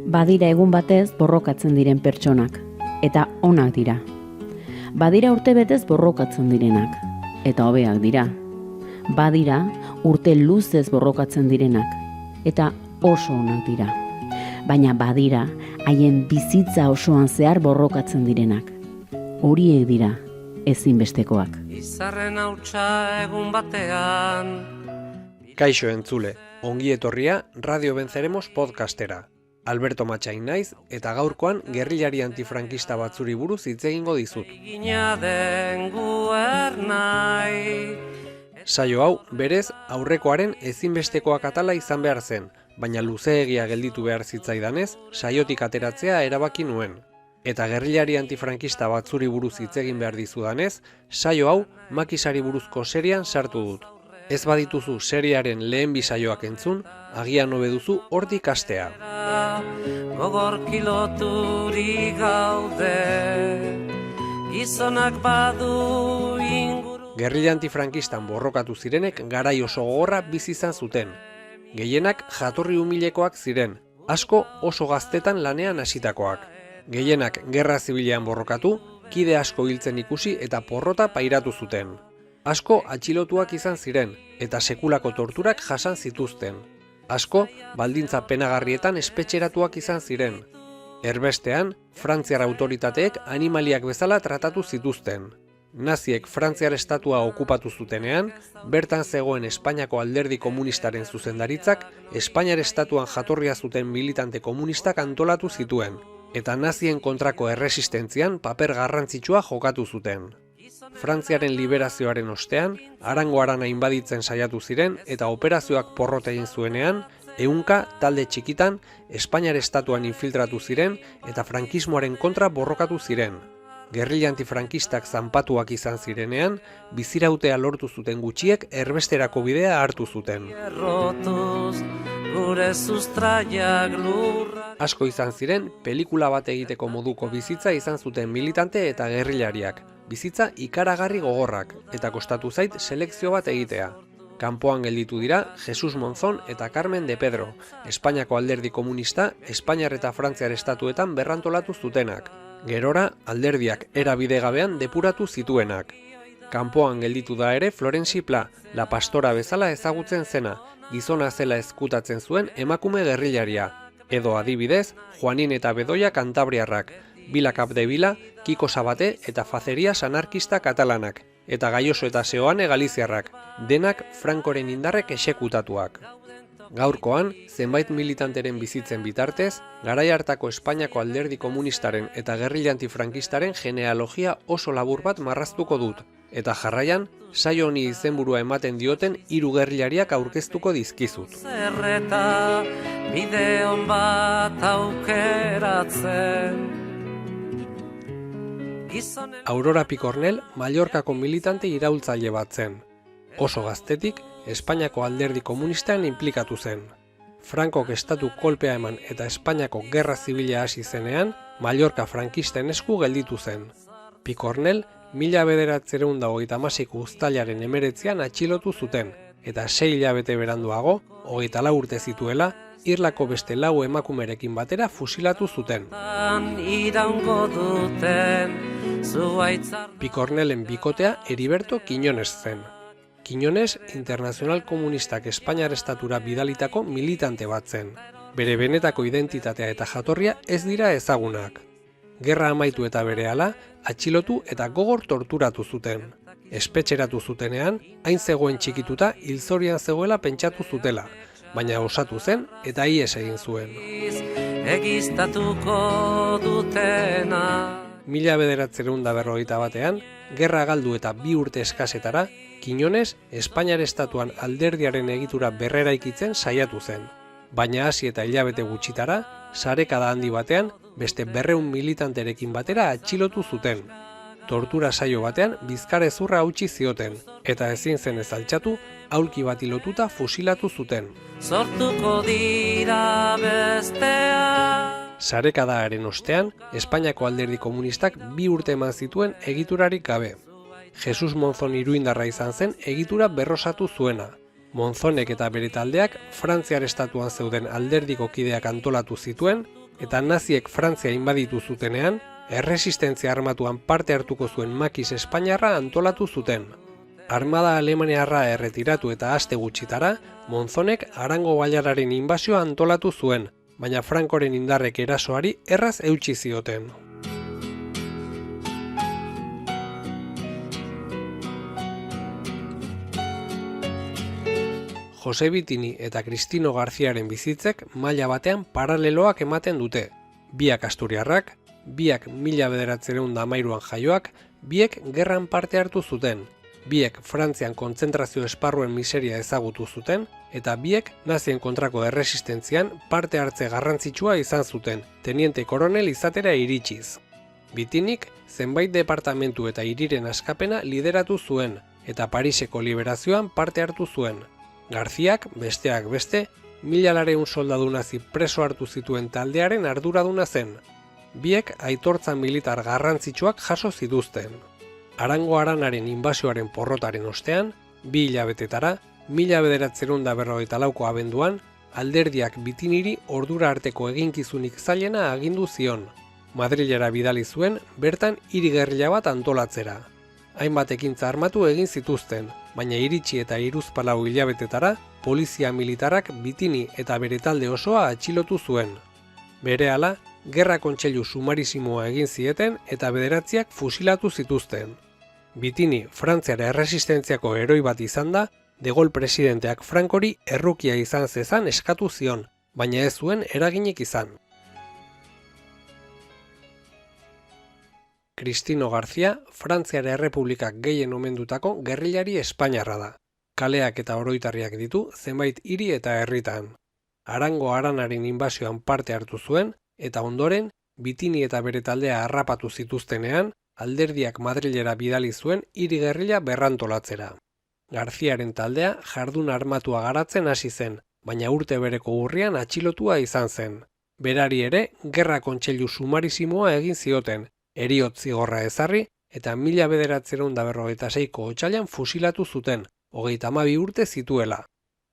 Badira egun batez borrokatzen diren pertsonak, eta onak dira. Badira urte betez borrokatzen direnak, eta hobeak dira. Badira urte luzez borrokatzen direnak, eta oso onak dira. Baina badira haien bizitza osoan zehar borrokatzen direnak. Horiek dira ezinbestekoak. Izarren hautsa egun batean. Kaixo entzule, ongi etorria Radio Venceremos podcastera. Alberto Matxain naiz eta gaurkoan gerrilari antifrankista batzuri buruz hitz egingo dizut. Saio hau berez aurrekoaren ezinbestekoak atala izan behar zen, baina luzeegia gelditu behar zitzaidanez, saiotik ateratzea erabaki nuen. Eta gerrilari antifrankista batzuri buruz hitz egin behar dizudanez, saio hau makisari buruzko serian sartu dut. Ez badituzu seriaren lehen bi saioak entzun, agian hobe duzu hortik hastea. Gogor kiloturi gaude, gizonak badu inguru. Gerrilla antifrankistan borrokatu zirenek garai oso gogorra bizi izan zuten. Gehienak jatorri humilekoak ziren, asko oso gaztetan lanean hasitakoak. Gehienak gerra zibilean borrokatu, kide asko hiltzen ikusi eta porrota pairatu zuten. Asko atxilotuak izan ziren, eta sekulako torturak jasan zituzten. Asko baldintza penagarrietan espetxeratuak izan ziren. Erbestean, Frantziar autoritateek animaliak bezala tratatu zituzten. Naziek Frantziar estatua okupatu zutenean, bertan zegoen Espainiako alderdi komunistaren zuzendaritzak, Espainiar estatuan jatorria zuten militante komunistak antolatu zituen, eta nazien kontrako erresistentzian paper garrantzitsua jokatu zuten. Frantziaren liberazioaren ostean, Arango Arana inbaditzen saiatu ziren eta operazioak porrot egin zuenean, ehunka talde txikitan Espainiar estatuan infiltratu ziren eta frankismoaren kontra borrokatu ziren. Gerrilla antifrankistak zanpatuak izan zirenean, bizirautea lortu zuten gutxiek erbesterako bidea hartu zuten. Asko izan ziren, pelikula bat egiteko moduko bizitza izan zuten militante eta gerrillariak. Bizitza ikaragarri gogorrak, eta kostatu zait selekzio bat egitea. Kanpoan gelditu dira Jesus Monzón eta Carmen de Pedro, Espainiako alderdi komunista, Espainiar eta Frantziar estatuetan berrantolatu zutenak. Gerora, alderdiak era bidegabean depuratu zituenak. Kanpoan gelditu da ere Florenci Pla, la pastora bezala ezagutzen zena, gizona zela ezkutatzen zuen emakume gerrillaria. Edo adibidez, Juanin eta Bedoya kantabriarrak, Bila Capdevila, Kiko Sabate eta Facerias anarkista katalanak, eta Gaioso eta Seoane galiziarrak, denak Frankoren indarrek exekutatuak. Gaurkoan, zenbait militanteren bizitzen bitartez, garai hartako Espainiako alderdi komunistaren eta gerrilla antifrankistaren genealogia oso labur bat marraztuko dut, eta jarraian, saio honi izenburua ematen dioten hiru gerrillariak aurkeztuko dizkizut. Zerreta, bideon bat aukeratzen. Aurora Picornel Mallorcako militante iraultzaile bat zen. Oso gaztetik, Espainiako alderdi komunistan inplikatu zen. Frankok estatu kolpea eman eta Espainiako gerra zibila hasi zenean, Mallorca frankisten esku gelditu zen. Picornel 1936ko uztailaren 19 atxilotu zuten, eta 6 hilabete beranduago, 24 urte zituela, Irlako beste 4 emakumerekin batera fusilatu zuten. Picornelen bikotea Heriberto Quiñones zen. Quiñones internazional komunistak Espainiar estatura bidalitako militante bat zen. Bere benetako identitatea eta jatorria ez dira ezagunak. Gerra amaitu eta berehala, atxilotu eta gogor torturatu zuten. Espetxeratu zutenean, hain zegoen txikituta hilzorian zegoela pentsatu zutela, baina osatu zen eta ihes egin zuen. Egiztatuko dutena. 1941 gerra galdu eta 2 urte eskasetara, Quiñones Espainiar estatuan alderdiaren egitura berreraikitzen saiatu zen. Baina hasi eta hilabete gutxitara, sarekada handi batean, beste 200 militanterekin batera atxilotu zuten. Tortura saio batean bizkarrezurra hautsi zioten, eta ezin zen ez altxatu, aulki bati lotuta fusilatu zuten. Sortuko dira bestea. Sarekadaaren ostean, Espainiako alderdi komunistak 2 urte eman zituen egiturarik gabe. Jesus Monzón iruindarra izan zen egitura berrosatu zuena. Monzonek eta bere taldeak Frantziar estatuan zeuden alderdiko kideak antolatu zituen, eta naziek Frantzia inbaditu zutenean, erresistentzia armatuan parte hartuko zuen makis espainiarra antolatu zuten. Armada alemaniarra erretiratu eta aste gutxitara, Monzonek Arango bailararen inbasioa antolatu zuen, baina Frankoren indarrek erasoari erraz eutsi zioten. Jose Bitini eta Cristino Garziaren bizitzek maila batean paraleloak ematen dute. Biak asturiarrak, biak 1913an jaioak, biek gerran parte hartu zuten, biek Frantzian kontzentrazio esparruen miseria ezagutu zuten, eta biek nazien kontrako erresistentzian parte hartze garrantzitsua izan zuten, teniente koronel izatera iritsiz. Bitinik zenbait departamentu eta hiriren askapena lideratu zuen, eta Pariseko liberazioan parte hartu zuen. Garziak, besteak beste, 1200 soldadu nazi preso hartu zituen taldearen arduraduna zen. Biek aitortza militar garrantzitsuak jaso zituzten. Arango Aranaren inbasioaren porrotaren ostean, 2 hilabetetara, 1944ko abenduan, alderdiak Bitiniri ordura arteko eginkizunik zailena agindu zion. Madrilera bidali zuen bertan hiri gerrilla bat antolatzera. Hainbat ekintza armatu egin zituzten, baina iritsi eta 3-4 hilabetetara, polizia militarrak Bitini eta bere talde osoa atxilotu zuen. Berehala, gerra kontseilu sumarisimoa egin zieten eta 9 fusilatu zituzten. Bitini Frantziara erresistentziako heroi bat izan da, De Gaulle presidenteak Frankori errukia izan zezan eskatu zion, baina ez zuen eraginik izan. Cristino Garzia, Frantziara Errepublikak gehien omendutako gerrilari espainiarra da. Kaleak eta oroitarriak ditu zenbait hiri eta herritan. Arango Aranaren inbasioan parte hartu zuen, eta ondoren, Bitini eta bere taldea harrapatu zituztenean, alderdiak Madrilera bidali zuen hiri gerrilla berrantolatzera. Garziaren taldea jardun armatua garatzen hasi zen, baina urte bereko urrian atxilotua izan zen. Berari ere, gerra kontseilu sumarisimoa egin zioten, heriotz zigorra ezarri, eta 1946ko otsailean fusilatu zuten, 32 urte zituela.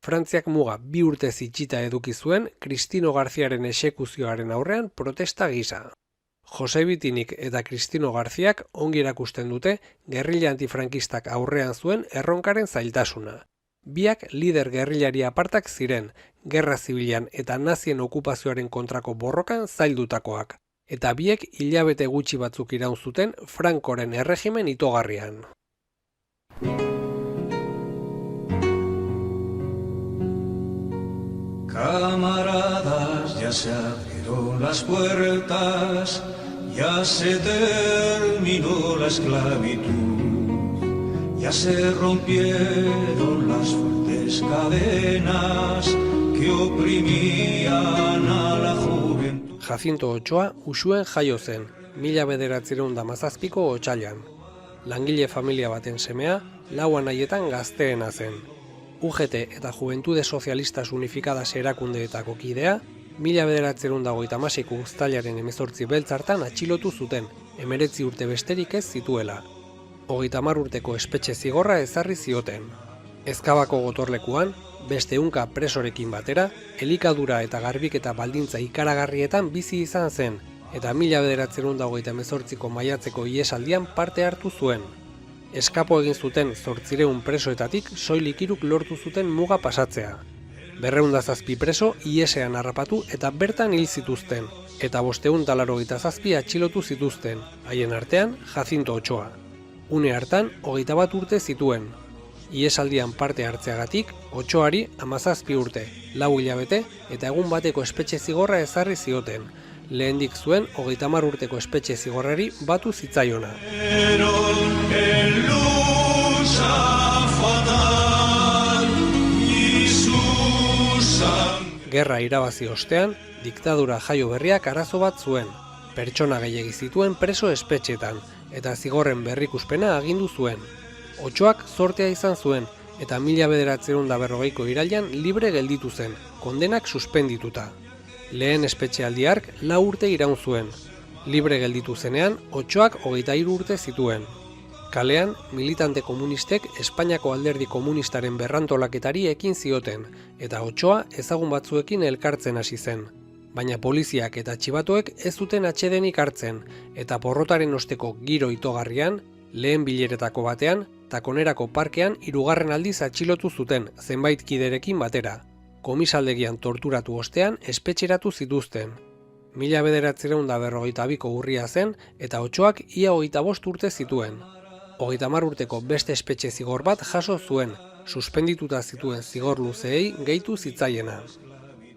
Frantziak muga 2 urte itxita eduki zuen Cristino Garziaren exekuzioaren aurrean protesta gisa. Jose Bitinik eta Cristino Garziak ongi erakusten dute gerrilla antifrankistak aurrean zuen erronkaren zailtasuna. Biak lider gerrillari apartak ziren, gerra zibilean eta nazien okupazioaren kontrako borrokan zaildutakoak, eta biek hilabete gutxi batzuk iraun zuten Frankoren erregimen itogarrian. Camaradas, ya se abrieron las puertas, ya se terminó la esclavitud, ya se rompieron las fuertes cadenas que oprimían a la juventud. Jacinto Otxoa Uxuen jaio zen, 1917ko otsailean. Langile familia baten semea, 4 anaietan gazteena zen. UGT eta Juventude Sozialistas Unifikadas erakundeetako kidea, 1936ko uztailaren 18 beltz hartan atxilotu zuten, 19 urte besterik ez zituela. 30 urteko espetxe zigorra ezarri zioten. Ezkabako gotorlekuan, beste 100 presorekin batera, elikadura eta garbiketa baldintza ikaragarrietan bizi izan zen, eta 1938ko maiatzeko ihesaldian parte hartu zuen. Eskapo egin zuten 800 presoetatik soilik 3 lortu zuten muga pasatzea. 207 preso ihesean harrapatu eta bertan hil zituzten, eta 587 atxilotu zituzten, haien artean Jacinto Otxoa. Une hartan 21 urte zituen. Ihesaldian parte hartzeagatik, Otxoari 17 urte, 4 hilabete eta egun bateko espetxe zigorra ezarri zioten. Lehendik zuen 30 urteko espetxe zigorrari batu zitzaiona. Gerra irabazi ostean, diktadura jaio berriak arazo bat zuen. Pertsona gehiegi zituen preso espetxetan, eta zigorren berrikuspena agindu zuen. Otxoak zortea izan zuen, eta 1940ko irailean libre gelditu zen, kondenak suspendituta. Lehen espetxealdi hark 4 urte iraun zuen. Libre gelditu zenean, Otxoak 23 urte zituen. Kalean, militante komunistek Espainiako alderdi komunistaren berrantolaketari ekin zioten, eta Otxoa ezagun batzuekin elkartzen hasi zen. baina poliziak eta txibatoek ez zuten atsedenik hartzen, eta porrotaren osteko giro itogarrian, lehen bileretako batean, Takonerako parkean 3. aldiz atxilotu zuten zenbait kiderekin batera. Komisaldegian torturatu ostean espetxeratu zituzten. 1952ko urria zen eta Otsoak ia 25 urte zituen. 30 urteko beste espetxe zigor bat jaso zuen, suspendituta zituen zigor luzeei gehitu zitzaiena.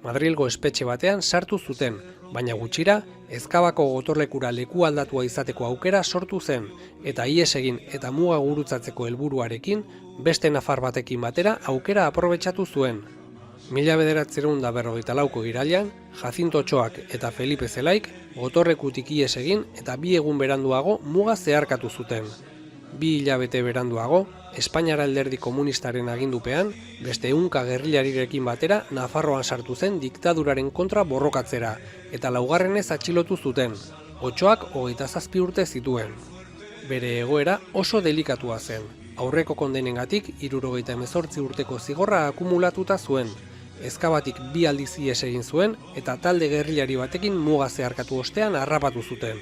Madrilgo espetxe batean sartu zuten, baina gutxira, Ezkabako gotorlekura leku aldatua izateko aukera sortu zen, eta ihes egin eta muga gurutzatzeko helburuarekin, beste nafar batekin batera aukera aprobetxatu zuen. 1954ko irailean, Jacinto Otsoak eta Felipe Zelaik gotorlekutik ihes egin eta 2 egun beranduago muga zeharkatu zuten. 2 hilabete beranduago, Espainiara alderdi komunistaren agindupean, beste 100 gerrilarirekin batera Nafarroan sartu zen diktaduraren kontra borrokatzera, eta 2. atxilotu zuten. Otsoak 27 urte zituen. Bere egoera oso delikatua zen. Aurreko kondenengatik 78 urteko zigorra akumulatuta zuen. Ezkabatik 2 aldiz ihes egin zuen eta talde gerrilari batekin muga zeharkatu ostean harrapatu zuten.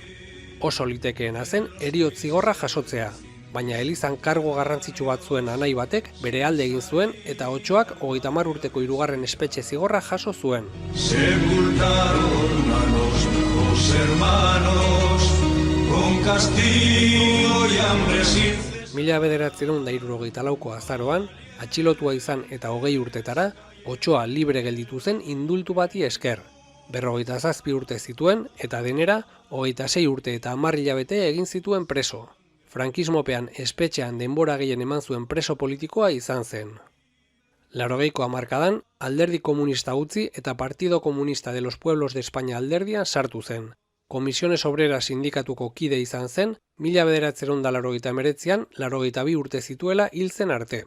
Oso litekeena zen heriotz zigorra jasotzea, baina Elizan kargo garrantzitsu bat zuen anai batek bere alde egin zuen eta Otsoak 30 urteko 3. espetxe zigorra jaso zuen. Sepultaron a los dos hermanos con castigo y hambre sin... 1974ko azaroan, atxilotua izan eta 20 urtetara, Otsoa libre gelditu zen indultu bati esker. 57 urte zituen eta denera 26 urte eta 10 hilabete egin zituen preso. Frankismopean espetxean denbora gehien eman zuen preso politikoa izan zen. 80ko hamarkadan, alderdi komunista utzi eta Partido Comunista de los Pueblos de España alderdian sartu zen. Comisiones Obreras sindikatuko kide izan zen, 1989an 82 urte zituela hil zen arte.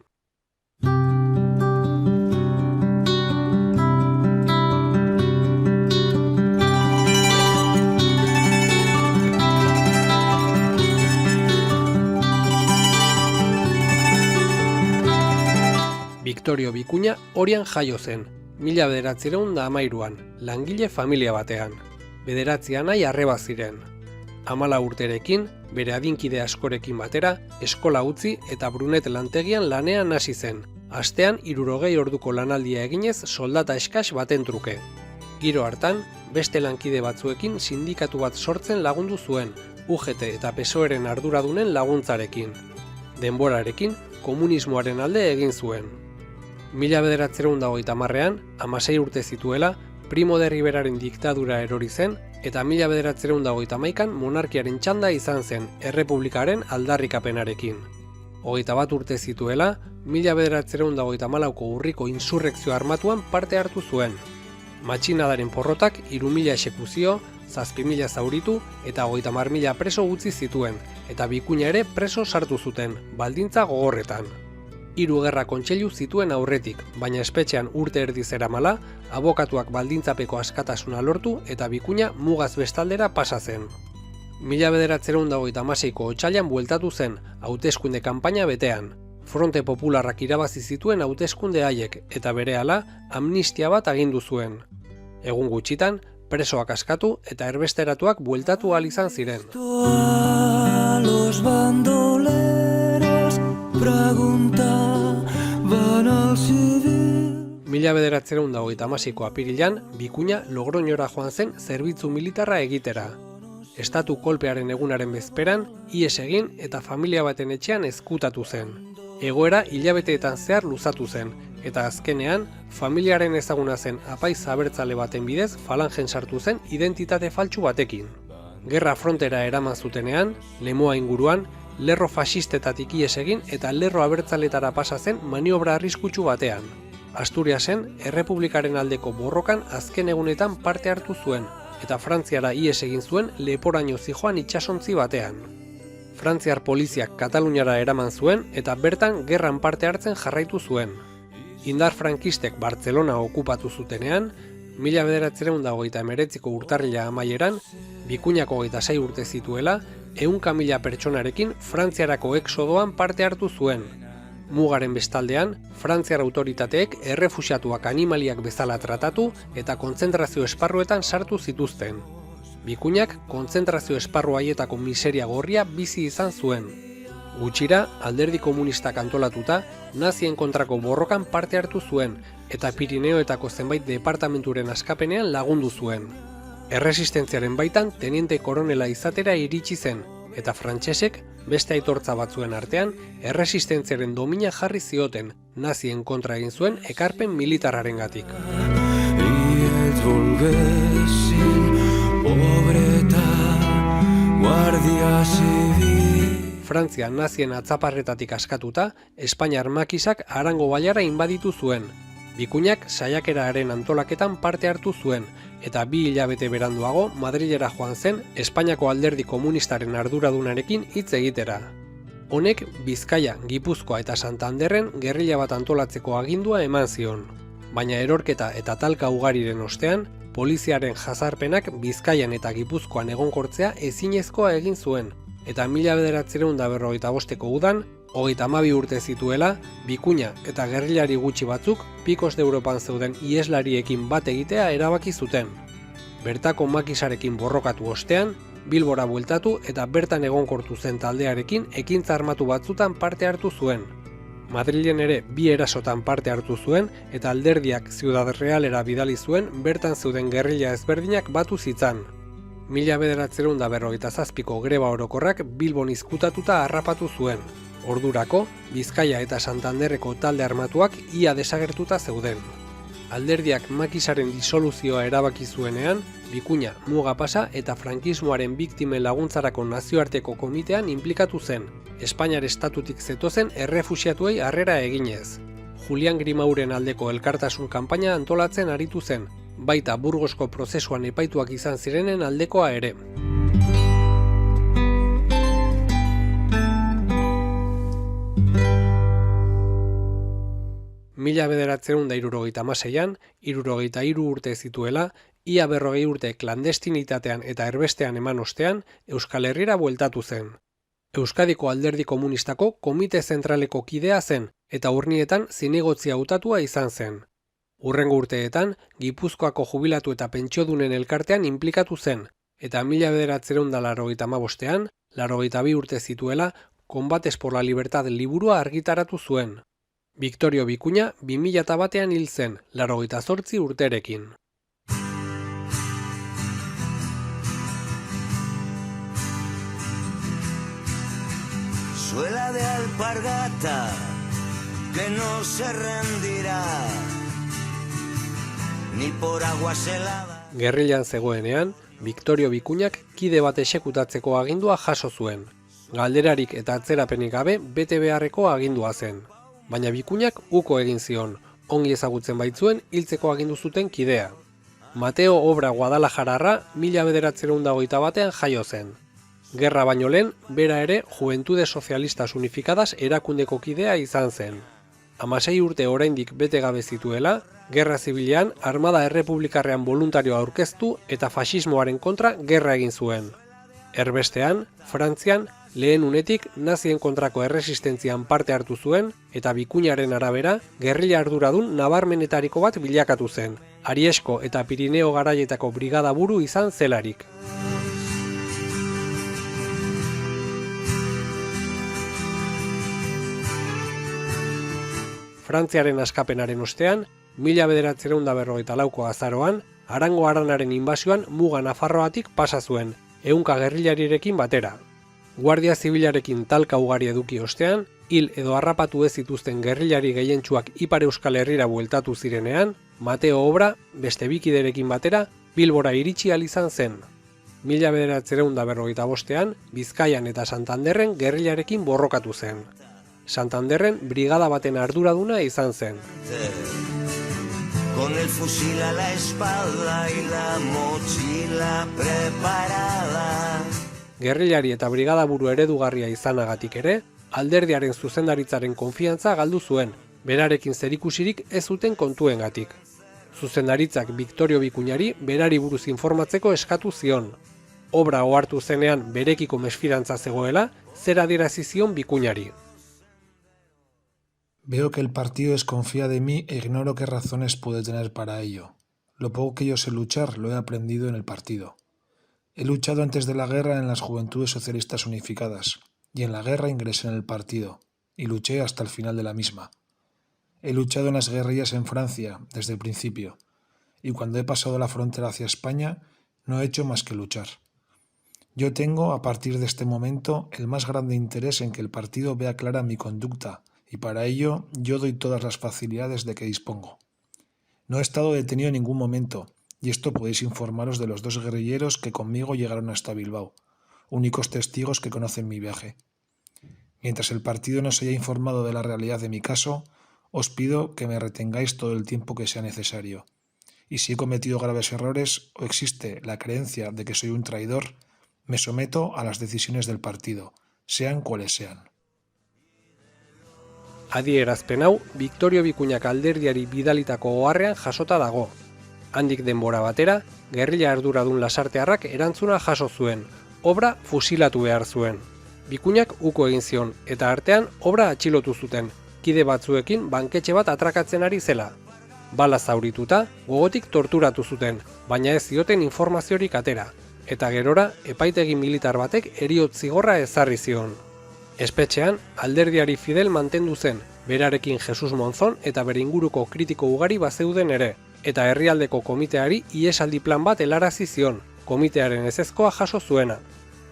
Victorio Bikuña Orian jaio zen, 1913an, langile familia batean. 9 anai arreba ziren. 14 urterekin, bere adinkide askorekin batera, eskola utzi eta Brunet lantegian lanean hasi zen. Astean 60 orduko lanaldia eginez soldata eskas baten truke. Giro hartan, beste lankide batzuekin sindikatu bat sortzen lagundu zuen, UGT eta PSOEren arduradunen laguntzarekin. Denborarekin, komunismoaren alde egin zuen. 1930an, 16 urte zituela, Primo de Riveraren diktadura erori zen, eta 1931an monarkiaren txanda izan zen, errepublikaren aldarrikapenarekin. 21 urte zituela, 1934ko urriko insurrekzio armatuan parte hartu zuen. Matxinadaren porrotak 3.000 exekuzio, 7.000 zauritu eta 30.000 preso utzi zituen, eta Bikuña ere preso sartu zuten, baldintza gogorretan. 3 gerra kontseilu zituen aurretik, baina espetxean urte erdi zeramala, abokatuak baldintzapeko askatasuna lortu eta Bikuña mugaz bestaldera pasa zen. 1936ko otsailean bueltatu zen, hauteskunde kanpaina betean. Fronte Popularrak irabazi zituen hauteskunde haiek eta berehala amnistia bat agindu zuen. Egun gutxitan, presoak askatu eta erbesteratuak bueltatu ahal izan ziren. Los bandoleros preguntaban al civil. 1936ko apirilean, Bikuña Logroñora joan zen zerbitzu militarra egitera. Estatu kolpearen egunaren bezperan, ihes egin eta familia baten etxean ezkutatu zen. Egoera hilabeteetan zehar luzatu zen, eta azkenean, familiaren ezaguna zen apaiz abertzale baten bidez falangen sartu zen identitate faltsu batekin. Gerra frontera eraman zutenean, Lemoa inguruan, lerro fasistetatik ihes egin eta lerro abertzaletara pasa zen maniobra arriskutsu batean. Asturiasen, errepublikaren aldeko borrokan azken egunetan parte hartu zuen, eta Frantziara ihes egin zuen leporaino zijoan itsasontzi batean. Frantziar poliziak Kataluniara eraman zuen eta bertan gerran parte hartzen jarraitu zuen. Indar frankistek Bartzelona okupatu zutenean, 1939ko urtarrila amaieran, Bikuñako 26 urte zituela, 100.000 pertsonarekin Frantziarako exodoan parte hartu zuen. Mugaren bestaldean, Frantziar autoritateek errefuxiatuak animaliak bezala tratatu eta kontzentrazio esparruetan sartu zituzten. Bikuñak kontzentrazio esparru haietako miseria gorria bizi izan zuen. Gutxira, alderdi komunistak antolatuta, nazien kontrako borrokan parte hartu zuen eta Pirineoetako zenbait departamenturen askapenean lagundu zuen. Erresistentziaren baitan teniente koronela izatera iritsi zen, eta frantsesek beste aitortza batzuen artean erresistentziaren domina jarri zioten, nazien kontra egin zuen ekarpen militarrarengatik. Y el volguesin pobreta guardia civil. Frantzia nazien atzaparretatik askatuta, Espainiar makisak Arango bailara inbaditu zuen. Bikuñak saiakeraren antolaketan parte hartu zuen, eta 2 hilabete beranduago Madrilera joan zen Espainiako alderdi komunistaren arduradunarekin hitz egitera. Honek Bizkaia, Gipuzkoa eta Santanderren gerrilla bat antolatzeko agindua eman zion. Baina erorketa eta talka ugariren ostean, poliziaren jazarpenak Bizkaian eta Gipuzkoan egonkortzea ezinezkoa egin zuen, eta 1945ko udan, 32 urte zituela, Bikuña eta gerrilari gutxi batzuk Picos de Europan zeuden iheslariekin bat egitea erabaki zuten. Bertako makisarekin borrokatu ostean, Bilbora bueltatu eta bertan egonkortu zen taldearekin ekintza armatu batzutan parte hartu zuen. Madrilen ere 2 erasotan parte hartu zuen eta alderdiak Ciudad Realera bidali zuen bertan zeuden gerrilla ezberdinak batu zitzan. 1947ko greba orokorrak Bilbon izkutatuta harrapatu zuen. Ordurako, Bizkaia eta Santanderreko talde armatuak ia desagertuta zeuden. Alderdiak makisaren disoluzioa erabaki zuenean, Bikuña muga pasa eta frankismoaren biktimen laguntzarako nazioarteko komitean inplikatu zen, Espainiar estatutik zetozen errefuxiatuei harrera eginez. Julian Grimauren aldeko elkartasun kanpaina antolatzen aritu zen, baita Burgosko prozesuan epaituak izan zirenen aldekoa ere. Mila 1976an, 63 urte zituela, ia 40 urte klandestinitatean eta erbestean eman ostean, Euskal Herrira bueltatu zen. Euskadiko Alderdi Komunistako Komite Zentraleko kidea zen, eta urnietan zinegotzia hautatua izan zen. Hurrengo urteetan, Gipuzkoako jubilatu eta pentsiodunen elkartean inplikatu zen, eta 1985ean, 82 urte zituela, Combates por la Libertad liburua argitaratu zuen. Victorio Bikuña 2001ean hil zen, 88 urterekin. Suela de alpargata que no se rendirá ni por aguas heladas. Gerrilan zegoenean, Victorio Bikuñak kide bat exekutatzeko agindua jaso zuen. Galderarik eta atzerapenik gabe bete beharreko agindua zen. Baina Bikuñak uko egin zion, ongi ezagutzen baitzuen hiltzeko agindu zuten kidea. Mateo Obra Guadalajararra 1921ean jaio zen. Gerra baino lehen, bera ere Juventudes Socialistas Unificadas erakundeko kidea izan zen. 16 urte oraindik bete gabe zituela, Gerra Zibilean Armada Errepublikarrean voluntarioa aurkeztu eta faxismoaren kontra gerra egin zuen. Erbestean, Frantzian, lehen unetik nazien kontrako erresistentzian parte hartu zuen eta Bikuñaren arabera gerrilla arduradun nabarmenetariko bat bilakatu zen, Ariesko eta Pirineo garaietako brigada buru izan zelarik. Frantziaren askapenaren ostean, 1944ko azaroan, Arango Aranaren inbasioan muga Nafarroatik pasa zuen, 100 gerrillarirekin batera. Guardia Zibilarekin talka ugari eduki ostean, hil edo harrapatu ez zituzten gerrillari gehientsuak Ipar Euskal Herrira bueltatu zirenean, Mateo Obra, beste bikiderekin batera, Bilbora iritsi ahal izan zen. 1945ean, Bizkaian eta Santanderren gerrillarekin borrokatu zen. Santanderren brigada baten arduraduna izan zen. Con el fusil a la espalda y la mochila preparada. Gerrillari eta brigada buru eredugarria izanagatik ere, alderdiaren zuzendaritzaren konfiantza galdu zuen, berarekin zerikusirik ez zuten kontuengatik. Zuzendaritzak Victorio Bikuñari berari buruz informatzeko eskatu zion. Obra ohartu zenean berekiko mesfidantza zegoela, zer adierazi zion Bikuñari. Veo que el partido desconfía de mí e ignoro qué razones puede tener para ello. Lo poco que yo sé luchar lo he aprendido en el partido. He luchado antes de la guerra en las Juventudes Socialistas Unificadas y en la guerra ingresé en el partido y luché hasta el final de la misma. He luchado en las guerrillas en Francia desde el principio y cuando he pasado la frontera hacia España no he hecho más que luchar. Yo tengo, a partir de este momento, el más grande interés en que el partido vea clara mi conducta y para ello yo doy todas las facilidades de que dispongo. No he estado detenido en ningún momento y esto podéis informaros de los 2 guerrilleros que conmigo llegaron hasta Bilbao, únicos testigos que conocen mi viaje. Mientras el partido no se haya informado de la realidad de mi caso, os pido que me retengáis todo el tiempo que sea necesario. Y si he cometido graves errores o existe la creencia de que soy un traidor, me someto a las decisiones del partido, sean cuales sean. Adierazpen hau Victorio Bikuñak alderdiari bidalitako oharrean jasota dago. Handik denbora batera, gerrilla arduradun lasartearrak erantzuna jaso zuen, obra fusilatu behar zuen. Bikuñak uko egin zion, eta artean obra atxilotu zuten, kide batzuekin banketxe bat atrakatzen ari zela. Bala zaurituta, gogotik torturatu zuten, baina ez zioten informaziorik atera, eta gerora epaitegi militar batek heriotz zigorra ezarri zion. Espetxean, alderdiari fidel mantendu zen, berarekin Jesus Monzon eta bere inguruko kritiko ugari bazeuden ere, eta herrialdeko komiteari ihesaldi plan bat helarazi zion, komitearen ezezkoa jaso zuena.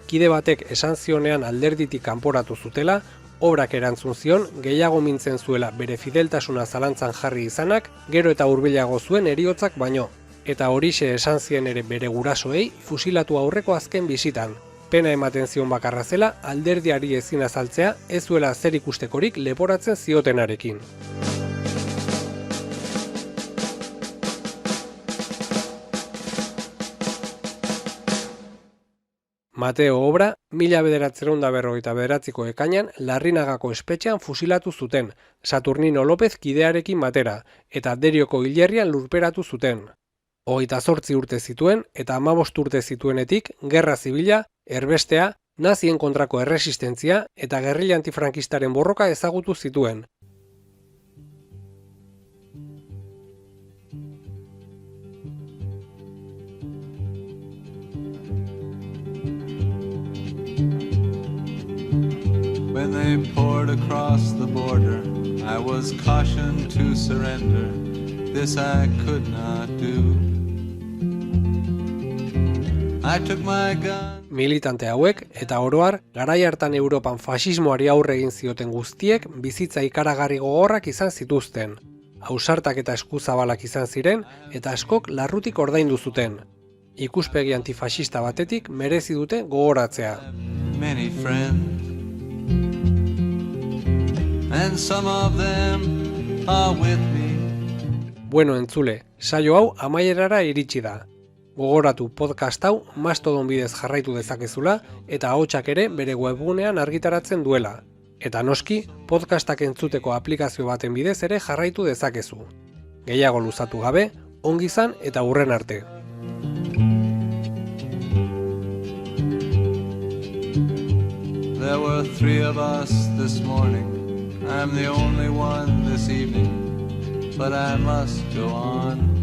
Kide batek esan zionean alderditik kanporatu zutela, obrak erantzun zion gehiago mintzen zuela bere fideltasuna zalantzan jarri izanak, gero eta hurbilago zuen heriotzak baino, eta horixe esan zien ere bere gurasoei fusilatu aurreko azken bisitan. Pena ematen zion bakarra zela alderdiari ezin azaltzea ez zuela zer ikustekorik leporatzen ziotenarekin. Mateo Obra, 1959ko ekainan Larrinagako espetxean fusilatu zuten, Saturnino López kidearekin batera, eta Derioko hilerrian lurperatu zuten. 28 urte zituen eta 15 urte zituenetik gerra zibila, erbestea, nazien kontrako erresistentzia eta gerrilla antifrankistaren borroka ezagutu zituen. When they poured across the border, I was cautioned to surrender. This I could not do. I took my gun. Militante hauek eta oroar garai hartan Europan fasismoari aurre egin zioten guztiek bizitza ikaragarri gogorrak izan zituzten. Ausartak eta eskuzabalak izan ziren eta askok larrutik ordaindu zuten. Ikuspegi antifasista batetik merezi dute gogoratzea. Many friends, and some of them are with me. Bueno, entzule, saio hau amaierara iritsi da. Gogoratu podcast hau Mastodon bidez jarraitu dezakezula eta ahotsak ere bere webgunean argitaratzen duela. Eta noski, podcastak entzuteko aplikazio baten bidez ere jarraitu dezakezu. Gehiago luzatu gabe, ongi izan eta hurren arte. There were 3 of us this morning. I'm the only one this evening, but I must go on.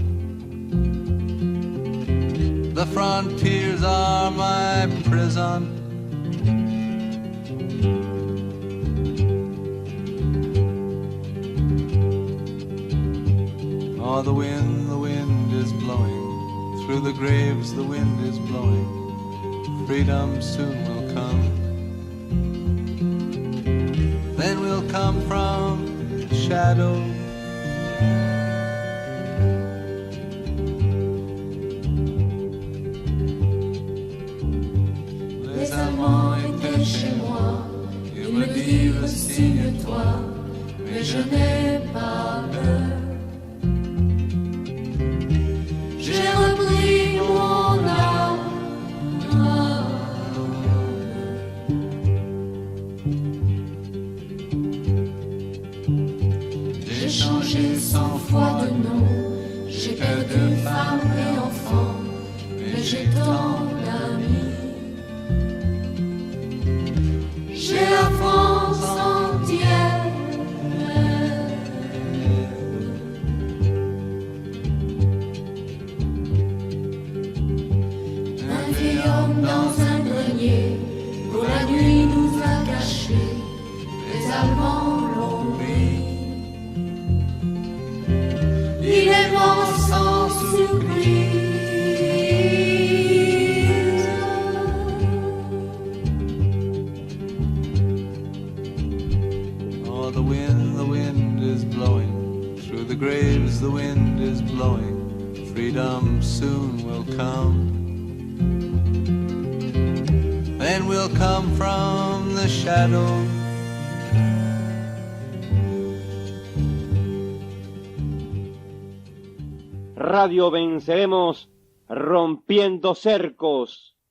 The frontiers are my prison. Oh, the wind is blowing. Through the graves the wind is blowing. Freedom soon will come. Then we'll come from shadow. Les amants étaient chez moi, ils me dirent signe-toi, mais je n'ai pas peur. J'ai repris mon âme. J'ai changé 100 fois de nom, j'ai perdu femme et enfant, mais j'ai tant d'amis. J'ai la France entière. the graves the wind is blowing, freedom soon will come. Then we'll come from the shadow. Radio Venceremos, rompiendo cercos.